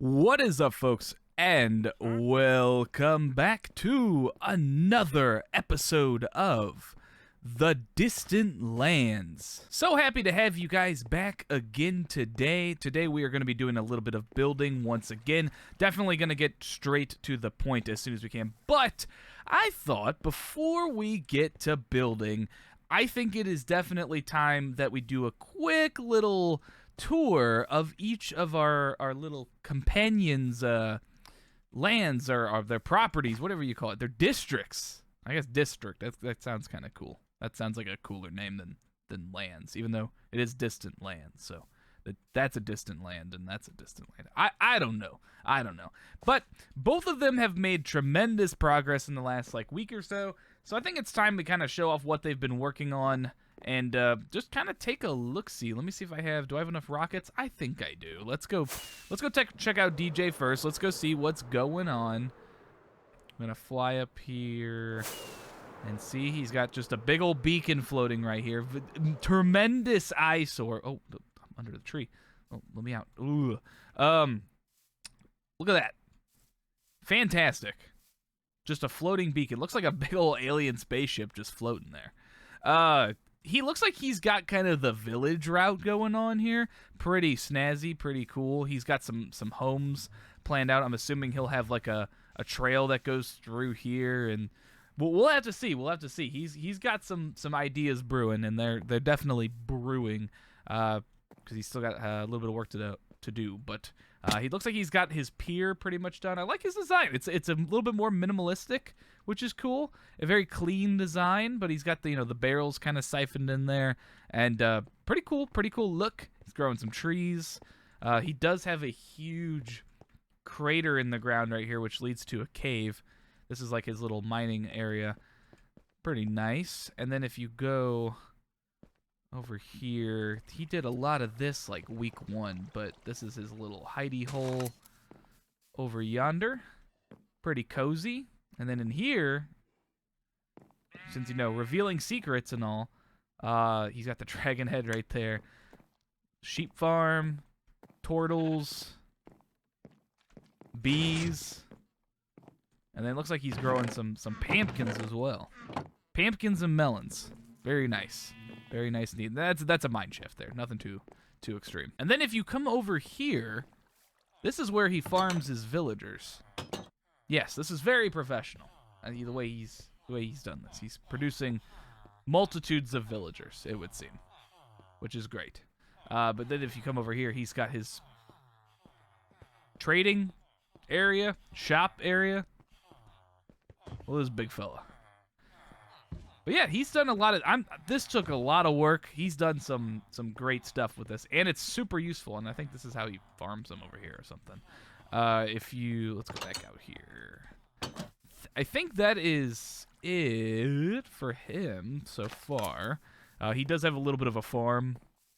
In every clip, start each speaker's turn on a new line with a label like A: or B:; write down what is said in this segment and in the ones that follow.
A: What is up, folks, and welcome back to another episode of The Distant Lands. So happy to have you guys back again today. Today we are going to be doing a little bit of building once again. Definitely going to get straight to the point as soon as we can. But I thought before we get to building, I think it is definitely time that we do a quick little tour of each of our little companions' lands or their properties, whatever you call it, their districts. I guess district. That sounds kind of cool. That sounds like a cooler name than lands, even though it is distant lands. So that's a distant land and that's a distant land. I don't know. But both of them have made tremendous progress in the last week or so. So I think it's time to kind of show off what they've been working on. And just kind of take a look-see. Let me see if do I have enough rockets? I think I do. Let's go check out DJ first. Let's go see what's going on. I'm gonna fly up here and see he's got just a big old beacon floating right here. Tremendous eyesore. Oh, I'm under the tree. Oh, let me out. Ooh. Look at that. Fantastic. Just a floating beacon. Looks like a big old alien spaceship just floating there. He looks like he's got kind of the village route going on here. Pretty snazzy, pretty cool. He's got some homes planned out. I'm assuming he'll have like a trail that goes through here, and we'll have to see. We'll have to see. He's got some ideas brewing, and they're definitely brewing because he's still got a little bit of work to do. But he looks like he's got his pier pretty much done. I like his design. It's a little bit more minimalistic, which is cool. A very clean design, but he's got the barrels kind of siphoned in there, and pretty cool look. He's growing some trees. He does have a huge crater in the ground right here, which leads to a cave. This is like his little mining area. Pretty nice. And then if you go over here, he did a lot of this like week 1, but this is his little hidey hole over yonder. Pretty cozy. And then in here, since revealing secrets and all, he's got the dragon head right there. Sheep farm, turtles, bees, and then it looks like he's growing some pumpkins as well. Pumpkins and melons. Very nice. Very nice indeed. That's a mind shift there. Nothing too extreme. And then if you come over here, this is where he farms his villagers. Yes, this is very professional. The way he's done this. He's producing multitudes of villagers, it would seem, which is great. But then if you come over here, he's got his trading area, shop area. Well, this big fella. But yeah, he's done a lot of. This took a lot of work. He's done some great stuff with this, and it's super useful. And I think this is how he farms them over here or something. Let's go back out here. I think that is it for him so far. He does have a little bit of a farm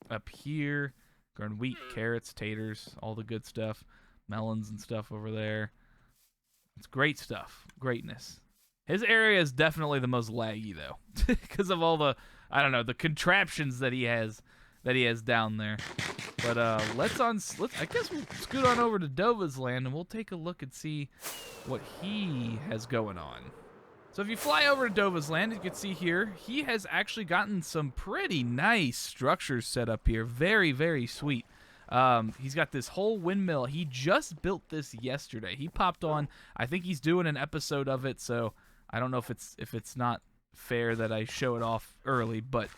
A: up here, growing wheat, carrots, taters, all the good stuff, melons and stuff over there. It's great stuff, greatness. His area is definitely the most laggy though, because of all the the contraptions that he has down there. But I guess we'll scoot on over to Dovah's land and we'll take a look and see what he has going on. So if you fly over to Dovah's land, you can see here he has actually gotten some pretty nice structures set up here. Very, very sweet. He's got this whole windmill. He just built this yesterday. He popped on. I think he's doing an episode of it, so I don't know if it's not fair that I show it off early, but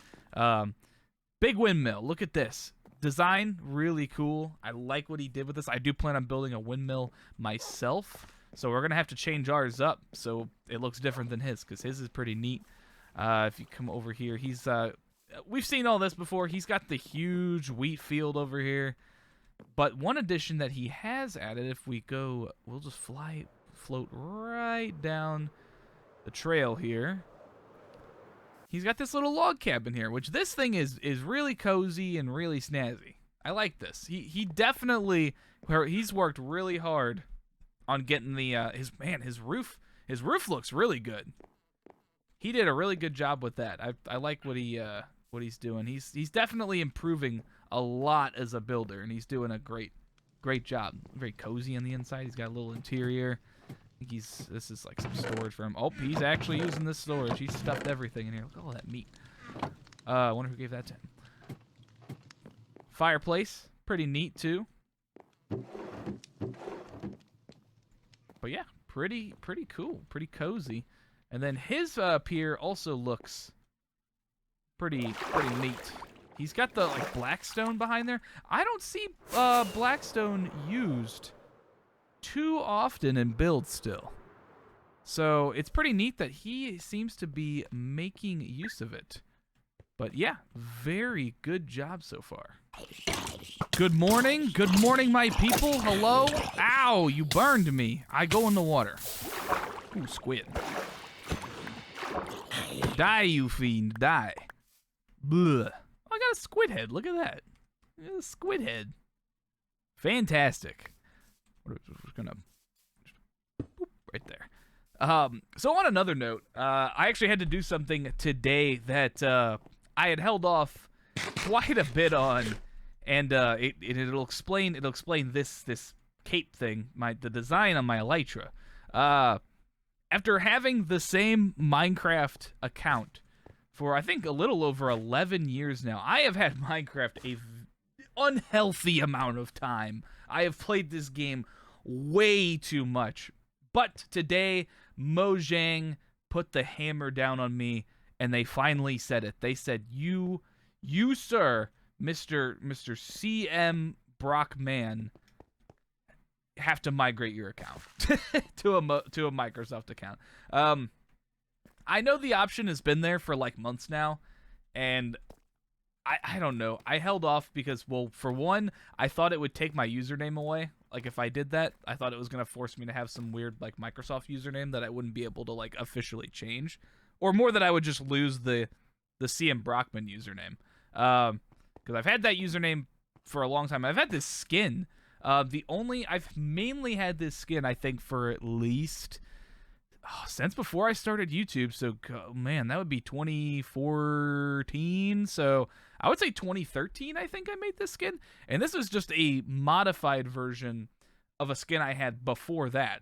A: big windmill. Look at this. Design, really cool. I like what he did with this. I do plan on building a windmill myself, so we're going to have to change ours up so it looks different than his, because his is pretty neat. If you come over here, we've seen all this before. He's got the huge wheat field over here, but one addition that he has added, if we go, we'll just float right down the trail here. He's got this little log cabin here, which this thing is really cozy and really snazzy. I like this. He definitely, he's worked really hard on getting his roof looks really good. He did a really good job with that. I like what he's doing. He's definitely improving a lot as a builder, and he's doing a great Great job. Very cozy on the inside. He's got a little interior. I think this is like some storage for him. Oh, he's actually using this storage. He's stuffed everything in here. Look at all that meat. I wonder who gave that to him. Fireplace. Pretty neat, too. But yeah, pretty cool. Pretty cozy. And then his pier also looks pretty neat. He's got the like blackstone behind there. I don't see blackstone used too often in builds still. So it's pretty neat that he seems to be making use of it. But yeah, very good job so far. Good morning, my people. Hello. Ow, you burned me. I go in the water. Ooh, squid. Die, you fiend, die. Bleh. Oh, I got a squid head. Look at that. A squid head. Fantastic. We're gonna boop, right there. So on another note, I actually had to do something today that I had held off quite a bit on, and it'll explain this cape thing, the design on my elytra. After having the same Minecraft account for I think a little over 11 years now, I have had Minecraft a unhealthy amount of time. I have played this game way too much. But today, Mojang put the hammer down on me, and they finally said it. They said, you sir, Mr. cmbrockman, have to migrate your account to a Microsoft account. I know the option has been there for like months now, and I don't know. I held off because, well, for one, I thought it would take my username away. Like, if I did that, I thought it was going to force me to have some weird, like, Microsoft username that I wouldn't be able to, like, officially change. Or more that I would just lose the cmbrockman username. Because I've had that username for a long time. I've had this skin. I've mainly had this skin, I think, for at least since before I started YouTube. So, man, that would be 2014. So I would say 2013, I think I made this skin. And this was just a modified version of a skin I had before that.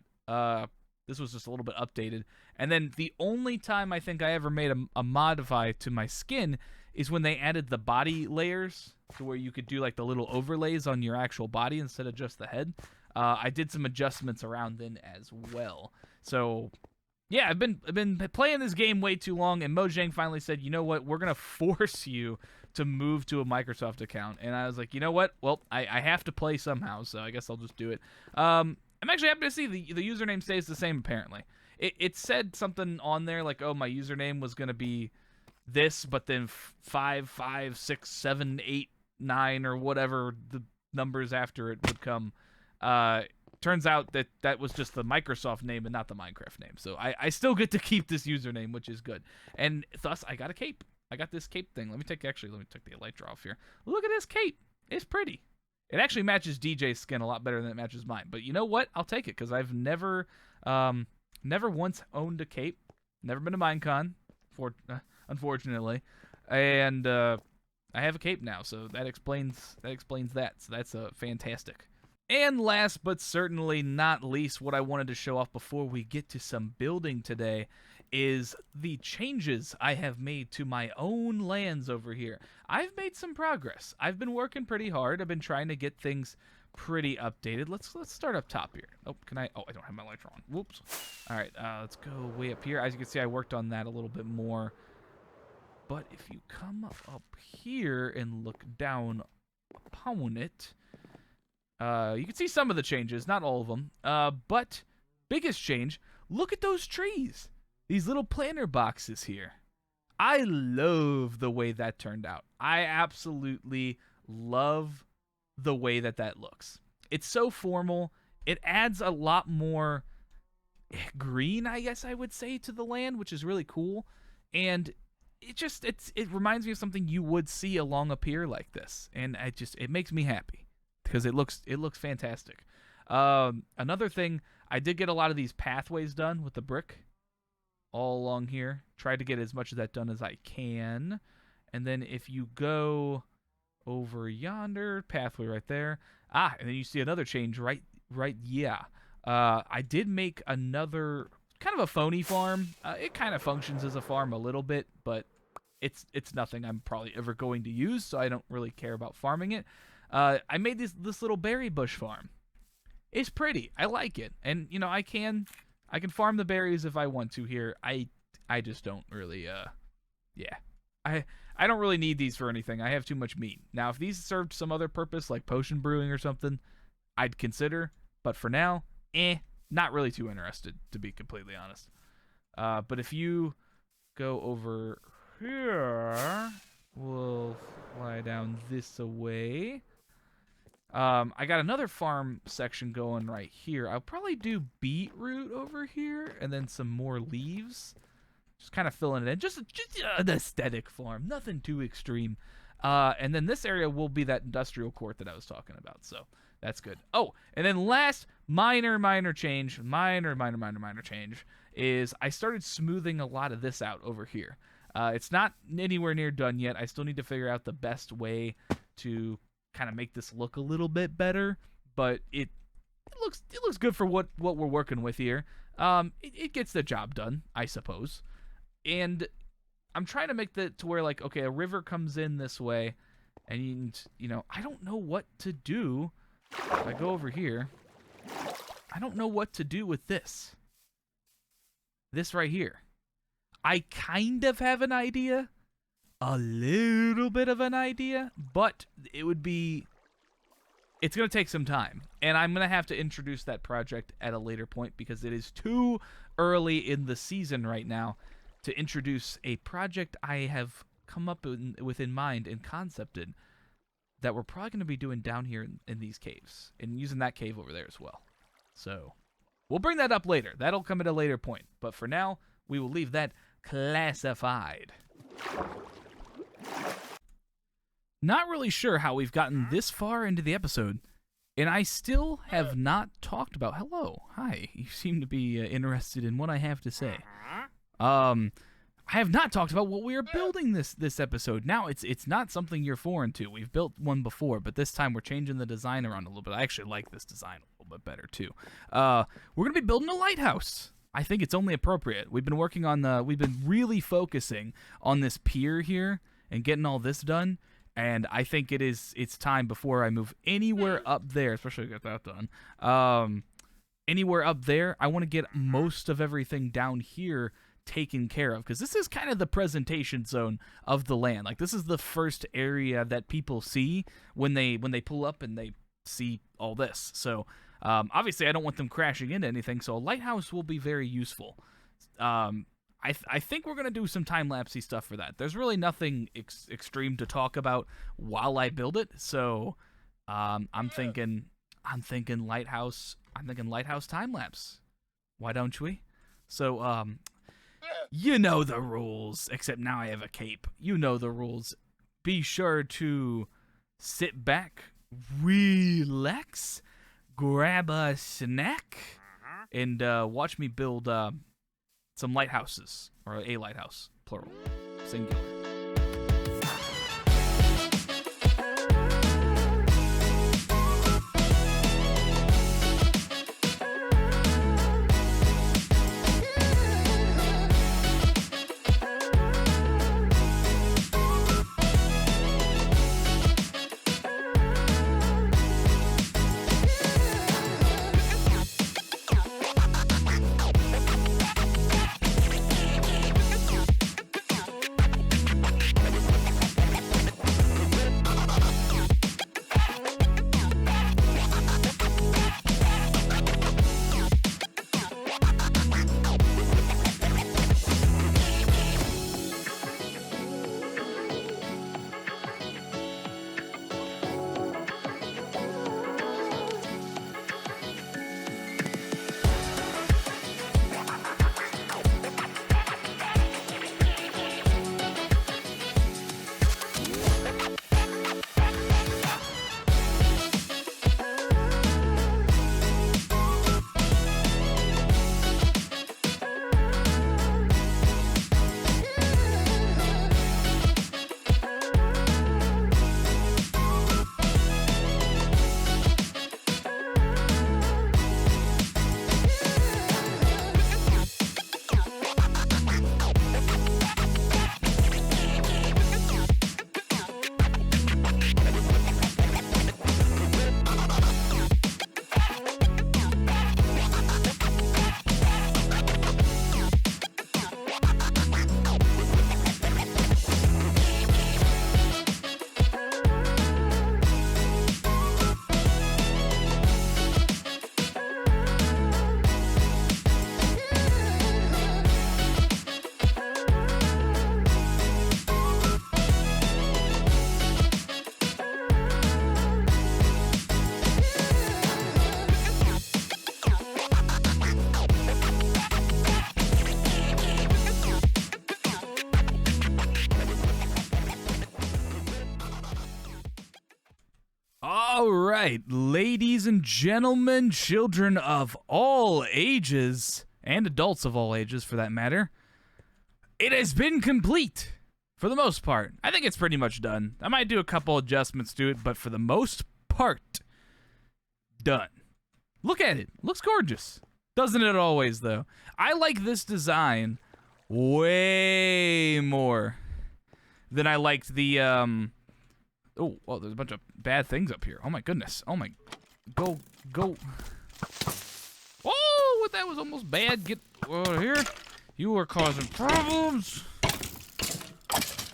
A: This was just a little bit updated. And then the only time I think I ever made a modify to my skin is when they added the body layers to where you could do like the little overlays on your actual body instead of just the head. I did some adjustments around then as well. So yeah, I've been playing this game way too long, and Mojang finally said, you know what, we're gonna force you to move to a Microsoft account. And I was like, you know what, well, I have to play somehow, so I guess I'll just do it. I'm actually happy to see the username stays the same, apparently. It said something on there like, oh, my username was gonna be this, but then 5, 5, 6, 7, 8, 9, or whatever the numbers after it would come. Turns out that was just the Microsoft name and not the Minecraft name. So I still get to keep this username, which is good. And thus, I got a cape. I got this cape thing. Let me take the elytra off here. Look at this cape. It's pretty. It actually matches DJ's skin a lot better than it matches mine. But you know what? I'll take it because I've never once owned a cape. Never been to Minecon, unfortunately. And I have a cape now, so that explains that. So that's fantastic. And last but certainly not least, what I wanted to show off before we get to some building today is the changes I have made to my own lands over here. I've made some progress. I've been working pretty hard. I've been trying to get things pretty updated. Let's start up top here. Oh, can I? Oh, I don't have my lights on. Whoops. All right, let's go way up here. As you can see, I worked on that a little bit more. But if you come up here and look down upon it, you can see some of the changes, not all of them. But biggest change, look at those trees. These little planter boxes here. I love the way that turned out. I absolutely love the way that looks. It's so formal. It adds a lot more green, I guess I would say, to the land, which is really cool. And it reminds me of something you would see along a pier like this. And it makes me happy because it looks fantastic. Another thing, I did get a lot of these pathways done with the brick all along here. Tried to get as much of that done as I can. And then if you go over yonder, pathway right there, And then you see another change, right? Yeah. I did make another kind of a phony farm. It kind of functions as a farm a little bit, but it's nothing I'm probably ever going to use, so I don't really care about farming it. I made this little berry bush farm. It's pretty. I like it, and you know I can farm the berries if I want to here. I just don't really. Yeah. I don't really need these for anything. I have too much meat. Now, if these served some other purpose, like potion brewing or something, I'd consider. But for now, not really too interested, to be completely honest. But if you go over here, we'll fly down this way. I got another farm section going right here. I'll probably do beetroot over here, and then some more leaves. Just kind of filling it in. Just an aesthetic farm. Nothing too extreme. And then this area will be that industrial court that I was talking about. So that's good. Oh, and then last minor change. Minor change is I started smoothing a lot of this out over here. It's not anywhere near done yet. I still need to figure out the best way to kind of make this look a little bit better. But it looks good for what we're working with here. It gets the job done, I suppose. And I'm trying to make that to where, like, okay, a river comes in this way, and, you know, I don't know what to do. If I go over here, I don't know what to do with this. This right here. I kind of have an idea. A little bit of an idea. But it would be... It's going to take some time. And I'm going to have to introduce that project at a later point because it is too early in the season right now to introduce a project I have come up with in mind and concepted that we're probably going to be doing down here in these caves and using that cave over there as well. So we'll bring that up later. That'll come at a later point. But for now, we will leave that classified. Not really sure how we've gotten this far into the episode, and I still have not talked about... Hello. Hi. You seem to be interested in what I have to say. I have not talked about what we are building this episode. Now, it's not something you're foreign to. We've built one before, but this time we're changing the design around a little bit. I actually like this design a little bit better, too. We're going to be building a lighthouse. I think it's only appropriate. We've been working on we've been really focusing on this pier here and getting all this done, and I think it's time before I move anywhere up there, especially get that done. Anywhere up there, I want to get most of everything down here taken care of, because this is kind of the presentation zone of the land. Like, this is the first area that people see when they pull up and they see all this. So obviously I don't want them crashing into anything, so a lighthouse will be very useful. I think we're gonna do some time-lapsey stuff for that. There's really nothing extreme to talk about while I build it, so I'm thinking lighthouse time-lapse. Why don't we? So you know the rules, except now I have a cape. You know the rules. Be sure to sit back, relax, grab a snack, and watch me build some lighthouses, or a lighthouse, plural, singular. right, ladies and gentlemen, children of all ages, and adults of all ages for that matter, it has been complete for the most part. I think it's pretty much done. I might do a couple adjustments to it, but for the most part, done. Look at it. Looks gorgeous. Doesn't it always, though? I like this design way more than I liked the, Oh, well, there's a bunch of bad things up here. Oh, my goodness. Oh, my... Go. Oh, that was almost bad. Get over here. You are causing problems.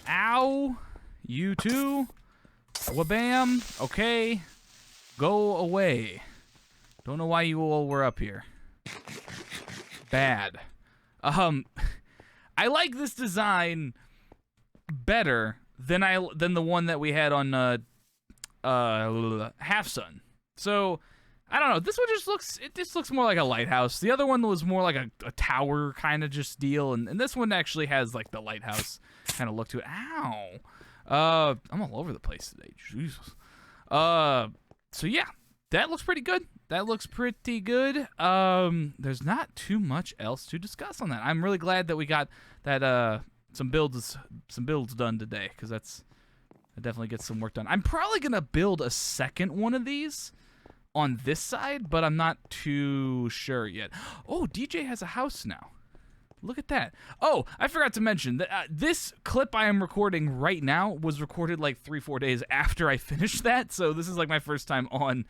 A: Ow. You too. Wabam. Okay. Go away. Don't know why you all were up here. Bad. I like this design better than the one that we had on Half Sun. So I don't know. This one just looks more like a lighthouse. The other one was more like a tower kind of just deal, and this one actually has like the lighthouse kind of look to it. Ow. I'm all over the place today. Jesus. So yeah, that looks pretty good. There's not too much else to discuss on that. I'm really glad that we got that some builds done today, because that definitely gets some work done. I'm probably gonna build a second one of these on this side, but I'm not too sure yet. Oh, DJ has a house now. Look at that. Oh, I forgot to mention that this clip I am recording right now was recorded like 3-4 days after I finished that, so this is like my first time on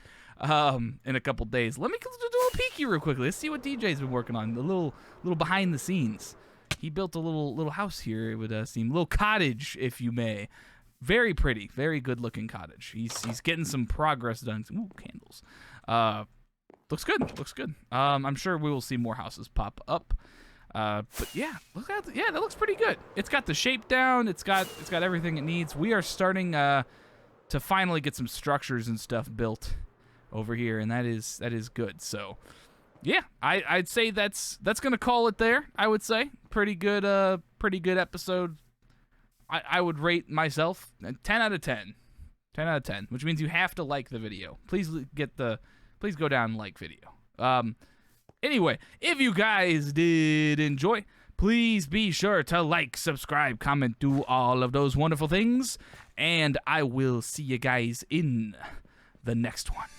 A: in a couple days. Let me do a peeky real quickly. Let's see what DJ's been working on. The little behind the scenes. He built a little house here. It would seem little cottage, if you may. Very pretty, very good looking cottage. He's getting some progress done. Ooh, candles. Looks good. I'm sure we will see more houses pop up. But yeah, that looks pretty good. It's got the shape down. It's got everything it needs. We are starting to finally get some structures and stuff built over here, and that is good. So yeah, I'd say that's gonna call it there. I would say pretty good episode. I would rate myself 10 out of 10. 10 out of 10, which means you have to like the video. Please go down and like video. Anyway, if you guys did enjoy, please be sure to like, subscribe, comment, do all of those wonderful things, and I will see you guys in the next one.